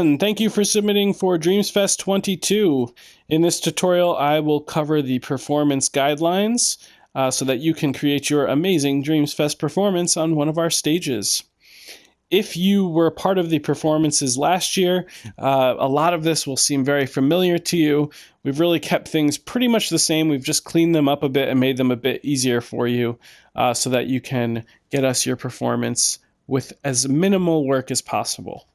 everyone, thank you for submitting for DreamsFest 22. In this tutorial, I will cover the performance guidelines so that you can create your amazing DreamsFest performance on one of our stages. If you were part of the performances last year, a lot of this will seem very familiar to you. We've really kept things pretty much the same. We've just cleaned them up a bit and made them a bit easier for you so that you can get us your performance with as minimal work as possible.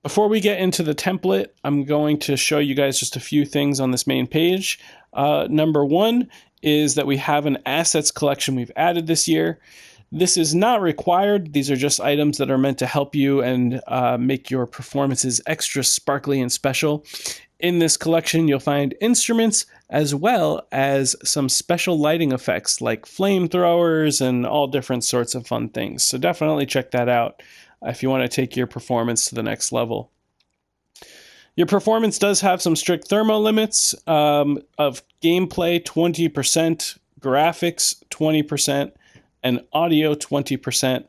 Before we get into the template, I'm going to show you guys just a few things on this main page. Number one is that we have an assets collection we've added this year. This is not required. These are just items that are meant to help you and make your performances extra sparkly and special. In this collection, you'll find instruments as well as some special lighting effects like flamethrowers and all different sorts of fun things. So definitely check that out if you want to take your performance to the next level. Your performance does have some strict thermo limits of gameplay 20%, graphics 20%, and audio 20%.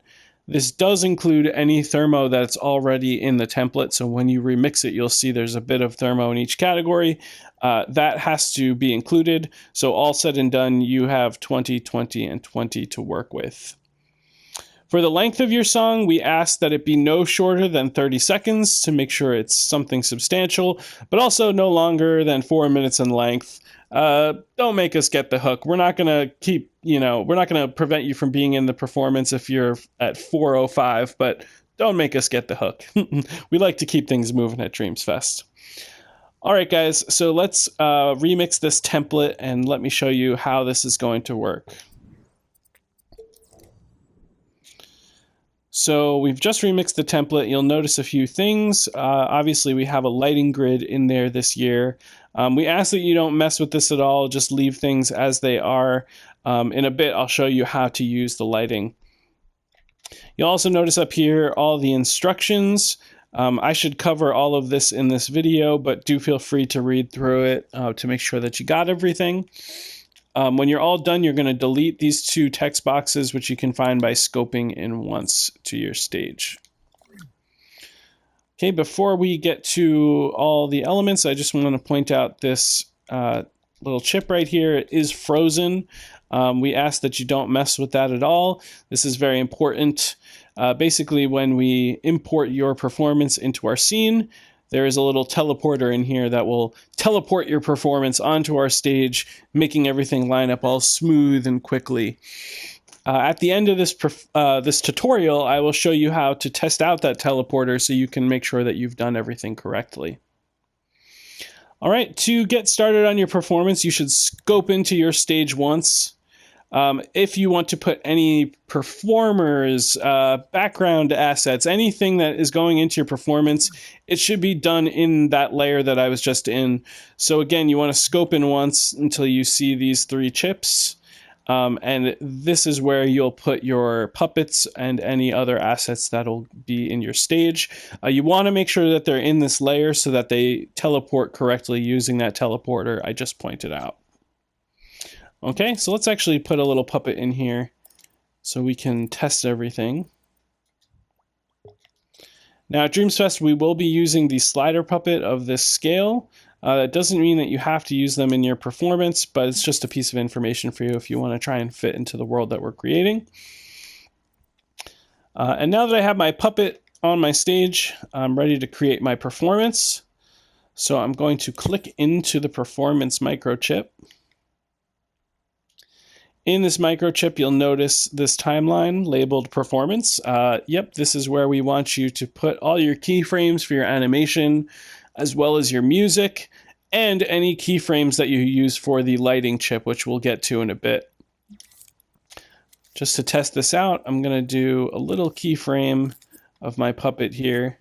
This does include any thermo that's already in the template, so when you remix it, you'll see there's a bit of thermo in each category. That has to be included, so all said and done, you have 20, 20, and 20 to work with. For the length of your song, we ask that it be no shorter than 30 seconds to make sure it's something substantial, but also no longer than 4 minutes in length. Don't make us get the hook. We're not going to keep, we're not going to prevent you from being in the performance if you're at 4:05, but don't make us get the hook. We like to keep things moving at DreamsFest. All right, guys, so let's remix this template and let me show you how this is going to work. So we've just remixed the template. You'll notice a few things. Obviously, we have a lighting grid in there this year. We ask that you don't mess with this at all. Just leave things as they are. In a bit, I'll show you how to use the lighting. You'll also notice up here all the instructions. I should cover all of this in this video, but do feel free to read through it to make sure that you got everything. When you're all done, you're going to delete these two text boxes, which you can find by scoping in once to your stage. Okay, before we get to all the elements, I just want to point out this little chip right here. It is frozen. We ask that you don't mess with that at all. This is very important. Basically, when we import your performance into our scene, there is a little teleporter in here that will teleport your performance onto our stage, making everything line up all smooth and quickly. At the end of this tutorial, I will show you how to test out that teleporter so you can make sure that you've done everything correctly. All right, to get started on your performance, you should scope into your stage once. If you want to put any performers, background assets, anything that is going into your performance, it should be done in that layer that I was just in. So again, you want to scope in once until you see these three chips. And this is where you'll put your puppets and any other assets that'll be in your stage. You want to make sure that they're in this layer so that they teleport correctly using that teleporter I just pointed out. Okay, so let's actually put a little puppet in here so we can test everything. Now at DreamsFest, we will be using the slider puppet of this scale. That doesn't mean that you have to use them in your performance, but it's just a piece of information for you if you want to try and fit into the world that we're creating. And now that I have my puppet on my stage, I'm ready to create my performance. So I'm going to click into the performance microchip. In this microchip, you'll notice this timeline labeled performance. Yep, this is where we want you to put all your keyframes for your animation, as well as your music, and any keyframes that you use for the lighting chip, which we'll get to in a bit. Just to test this out, I'm going to do a little keyframe of my puppet here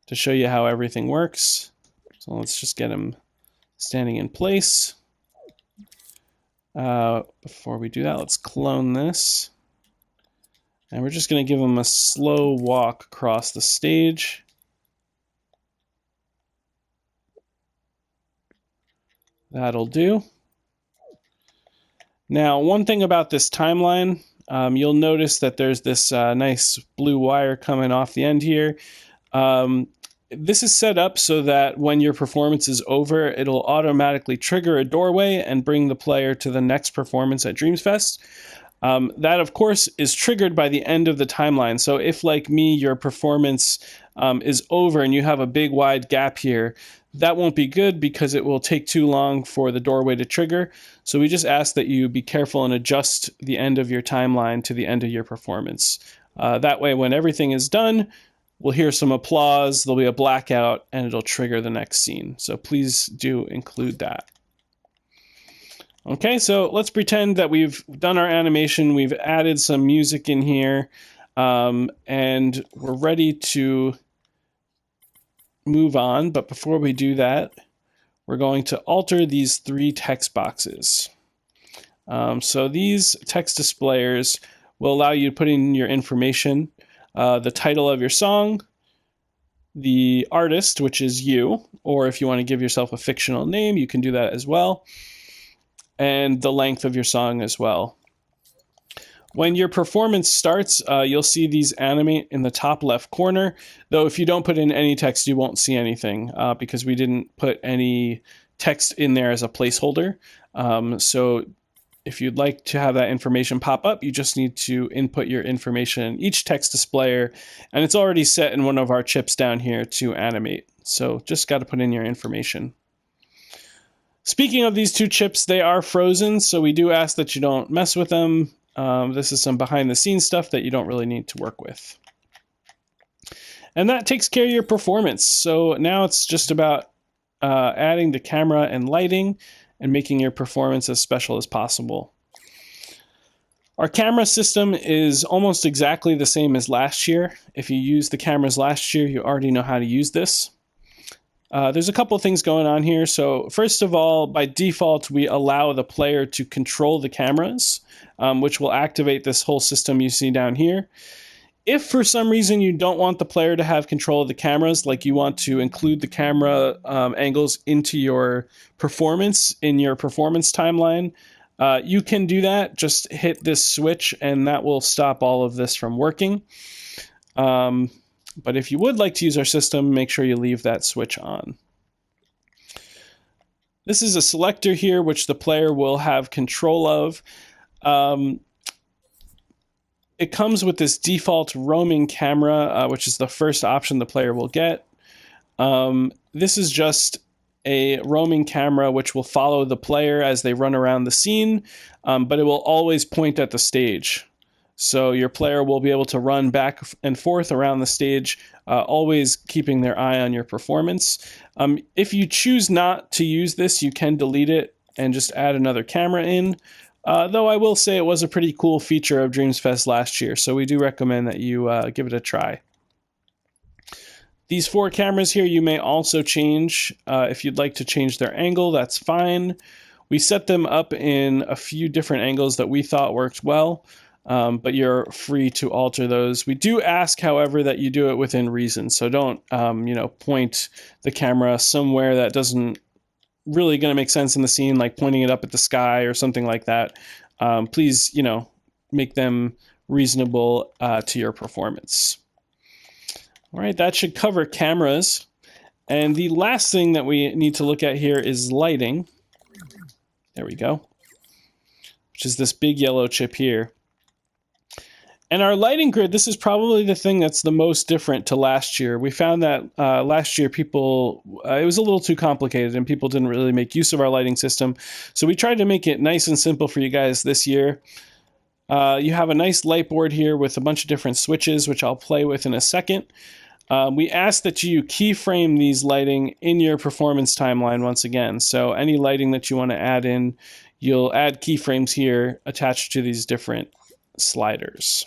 to show you how everything works. So let's just get him standing in place. Before we do that, let's clone this. And we're just going to give him a slow walk across the stage. That'll do. Now, one thing about this timeline, you'll notice that there's this nice blue wire coming off the end here. This is set up so that when your performance is over, it'll automatically trigger a doorway and bring the player to the next performance at DreamsFest. That, of course, is triggered by the end of the timeline. So if, like me, your performance is over and you have a big wide gap here, that won't be good because it will take too long for the doorway to trigger. So we just ask that you be careful and adjust the end of your timeline to the end of your performance. That way, when everything is done, we'll hear some applause, there'll be a blackout, and it'll trigger the next scene. So please do include that. Okay, so let's pretend that we've done our animation, we've added some music in here, and we're ready to move on. But before we do that, we're going to alter these 3 text boxes. So these text displayers will allow you to put in your information, the title of your song, the artist, which is you, or if you want to give yourself a fictional name, you can do that as well, and the length of your song as well. When your performance starts, you'll see these animate in the top left corner, though if you don't put in any text, you won't see anything because we didn't put any text in there as a placeholder. So if you'd like to have that information pop up, you just need to input your information in each text displayer, and it's already set in one of our chips down here to animate. So just got to put in your information. Speaking of these 2 chips, they are frozen, so we do ask that you don't mess with them. This is some behind-the-scenes stuff that you don't really need to work with. And that takes care of your performance. So now it's just about adding the camera and lighting and making your performance as special as possible. Our camera system is almost exactly the same as last year. If you used the cameras last year, you already know how to use this. There's a couple of things going on here. So first of all, by default, we allow the player to control the cameras, which will activate this whole system you see down here. If for some reason you don't want the player to have control of the cameras, like you want to include the camera angles into your performance in your performance timeline, you can do that. Just hit this switch and that will stop all of this from working. But if you would like to use our system, make sure you leave that switch on. This is a selector here, which the player will have control of. It comes with this default roaming camera, which is the first option the player will get. This is just a roaming camera which will follow the player as they run around the scene, but it will always point at the stage. So your player will be able to run back and forth around the stage, always keeping their eye on your performance. If you choose not to use this, you can delete it and just add another camera in. Though I will say it was a pretty cool feature of DreamsFest last year, so we do recommend that you give it a try. These 4 cameras here you may also change. If you'd like to change their angle, that's fine. We set them up in a few different angles that we thought worked well, but you're free to alter those. We do ask, however, that you do it within reason, so don't point the camera somewhere that doesn't really going to make sense in the scene, like pointing it up at the sky or something like that. Please, make them reasonable to your performance. All right, that should cover cameras. And the last thing that we need to look at here is lighting. There we go. Which is this big yellow chip here. And our lighting grid, this is probably the thing that's the most different to last year. We found that last year it was a little too complicated and people didn't really make use of our lighting system. So we tried to make it nice and simple for you guys this year. You have a nice light board here with a bunch of different switches, which I'll play with in a second. We ask that you keyframe these lighting in your performance timeline once again. So any lighting that you want to add in, you'll add keyframes here attached to these different sliders.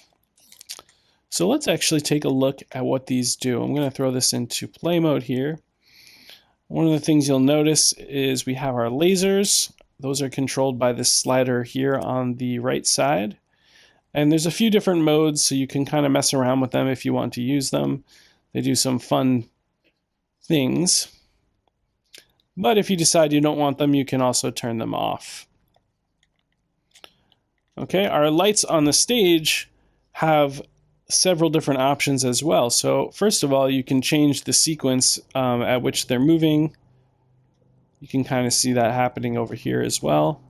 So let's actually take a look at what these do. I'm going to throw this into play mode here. One of the things you'll notice is we have our lasers. Those are controlled by this slider here on the right side. And there's a few different modes, so you can kind of mess around with them if you want to use them. They do some fun things. But if you decide you don't want them, you can also turn them off. Okay, our lights on the stage have several different options as well. So first of all, you can change the sequence at which they're moving. You can kind of see that happening over here as well.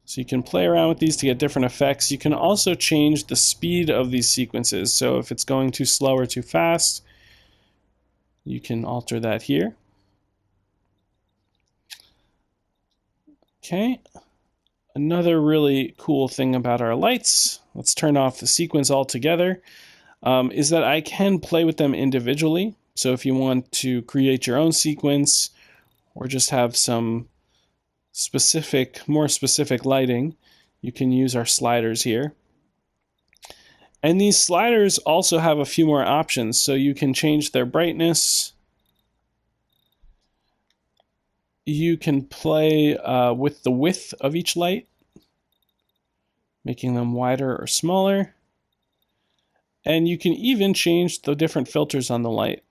So you can play around with these to get different effects. You can also change the speed of these sequences. So if it's going too slow or too fast, you can alter that here. Okay. Another really cool thing about our lights, let's turn off the sequence altogether, is that I can play with them individually. So if you want to create your own sequence or just have some more specific lighting, you can use our sliders here. And these sliders also have a few more options. So you can change their brightness. You can play with the width of each light, making them wider or smaller. And you can even change the different filters on the light.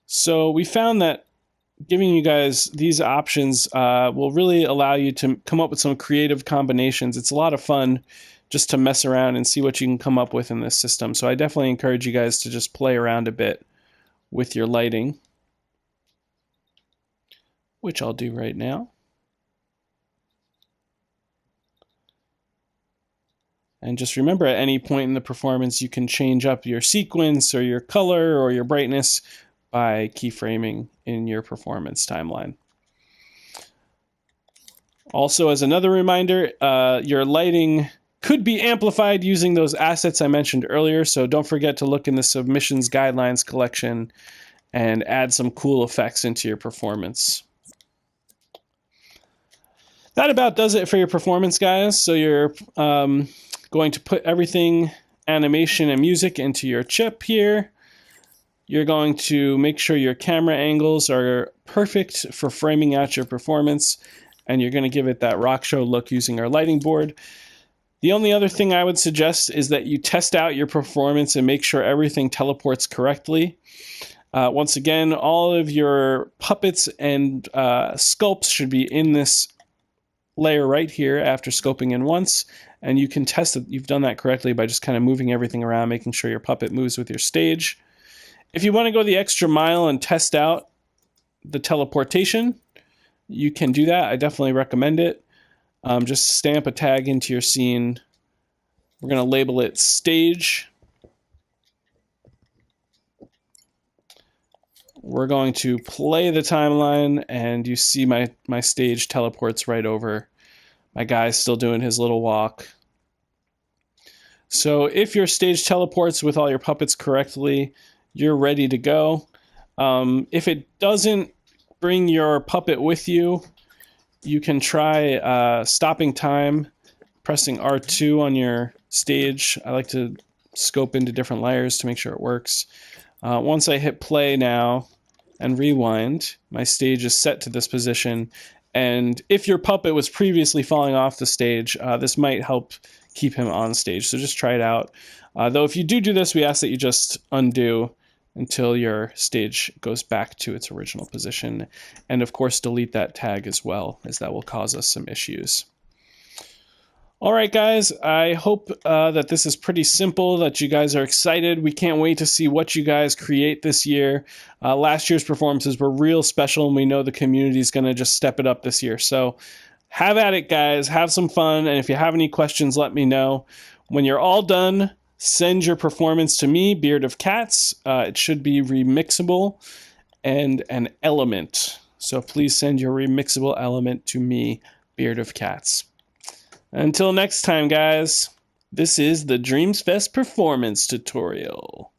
So we found that giving you guys these options will really allow you to come up with some creative combinations. It's a lot of fun just to mess around and see what you can come up with in this system. So I definitely encourage you guys to just play around a bit with your lighting, which I'll do right now. And just remember, at any point in the performance, you can change up your sequence or your color or your brightness by keyframing in your performance timeline. Also, as another reminder, your lighting could be amplified using those assets I mentioned earlier, so don't forget to look in the submissions guidelines collection and add some cool effects into your performance. That about does it for your performance, guys. So you're going to put everything, animation and music, into your chip here. You're going to make sure your camera angles are perfect for framing out your performance, and you're going to give it that rock show look using our lighting board. The only other thing I would suggest is that you test out your performance and make sure everything teleports correctly. Once again, all of your puppets and sculpts should be in this layer right here after scoping in once, and you can test that you've done that correctly by just kind of moving everything around, making sure your puppet moves with your stage. If you want to go the extra mile and test out the teleportation, you can do that. I definitely recommend it. Just stamp a tag into your scene. We're going to label it stage. We're going to play the timeline, and you see my stage teleports right over. My guy's still doing his little walk. So if your stage teleports with all your puppets correctly, you're ready to go. If it doesn't bring your puppet with you, you can try stopping time, pressing R2 on your stage. I like to scope into different layers to make sure it works. Once I hit play now and rewind, my stage is set to this position. And if your puppet was previously falling off the stage, this might help keep him on stage. So just try it out. Though if you do this, we ask that you just undo until your stage goes back to its original position. And of course, delete that tag as well, as that will cause us some issues. All right, guys, I hope that this is pretty simple, that you guys are excited. We can't wait to see what you guys create this year. Last year's performances were real special, and we know the community is going to just step it up this year. So have at it, guys. Have some fun. And if you have any questions, let me know. When you're all done, send your performance to me, Beard of Cats. It should be remixable and an element. So please send your remixable element to me, Beard of Cats. Until next time, guys, this is the DreamsFest performance tutorial.